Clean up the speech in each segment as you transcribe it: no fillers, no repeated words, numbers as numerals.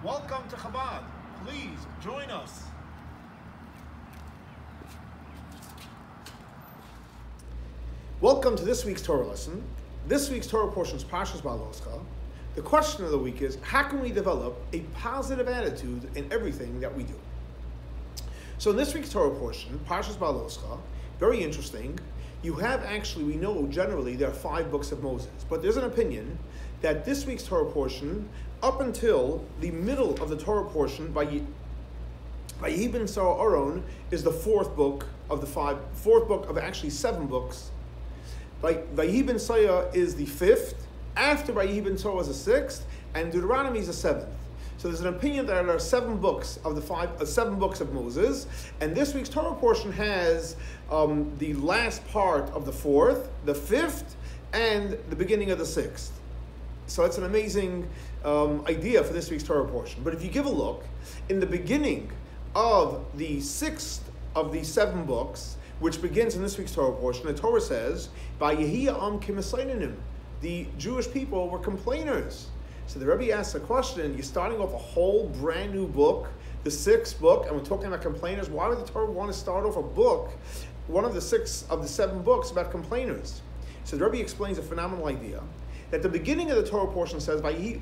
Welcome to Chabad. Please join us. Welcome to this week's Torah lesson. This week's Torah portion is Parsha Behaalotecha. The question of the week is, how can we develop a positive attitude in everything that we do? So in this week's Torah portion, Parsha Behaalotecha, very interesting. You have actually, we know generally there are 5 books of Moses, but there's an opinion that this week's Torah portion, up until the middle of the Torah portion, by Yehi ben Sarah Aron, is the 4th book of the 4th book of actually 7 books. Yehi ben Sarah is the 5th. After Yehi ben Sarah is the 6th, and Deuteronomy is the 7th. So there's an opinion that there are 7 books of the 7 books of Moses, and this week's Torah portion has the last part of the 4th, the 5th, and the beginning of the 6th. So it's an amazing idea for this week's Torah portion. But if you give a look, in the beginning of the 6th of the 7 books, which begins in this week's Torah portion, the Torah says, "Vayehi ha'am k'misaynanim." The Jewish people were complainers. So the Rebbe asks a question, you're starting off a whole brand new book, the 6th book, and we're talking about complainers. Why would the Torah want to start off a book, one of the 6 of the 7 books, about complainers? So the Rebbe explains a phenomenal idea, that the beginning of the Torah portion says, Parsha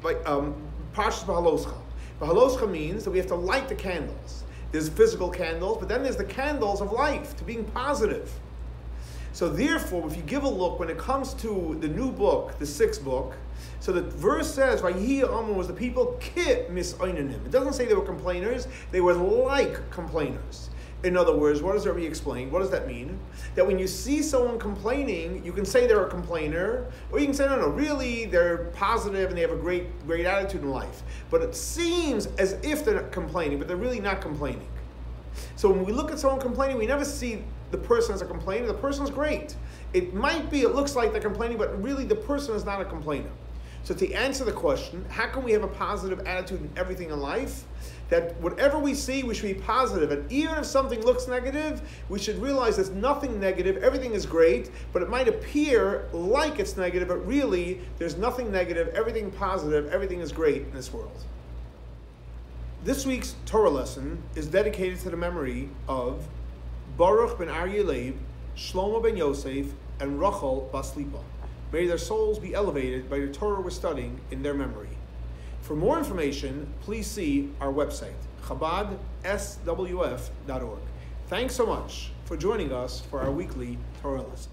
Behaalotecha. Behaalotecha means that we have to light the candles. There's physical candles, but then there's the candles of life, to being positive. So therefore, if you give a look, when it comes to the new book, the 6th book, so the verse says, "Vayehi ha'am" was the people ki misaynanim. It doesn't say they were complainers; they were like complainers. In other words, what does Rebbe explain? What does that mean? That when you see someone complaining, you can say they're a complainer, or you can say, no, really, they're positive and they have a great attitude in life. But it seems as if they're not complaining, but they're really not complaining. So when we look at someone complaining, we never see the person as a complainer. The person's great. It looks like they're complaining, but really the person is not a complainer. So to answer the question, how can we have a positive attitude in everything in life? That whatever we see, we should be positive. And even if something looks negative, we should realize there's nothing negative, everything is great, but it might appear like it's negative, but really there's nothing negative, everything positive, everything is great in this world. This week's Torah lesson is dedicated to the memory of Baruch ben Aryeh Leib, Shlomo ben Yosef, and Rachel bas Lipa. May their souls be elevated by the Torah we're studying in their memory. For more information, please see our website, chabadswf.org. Thanks so much for joining us for our weekly Torah lesson.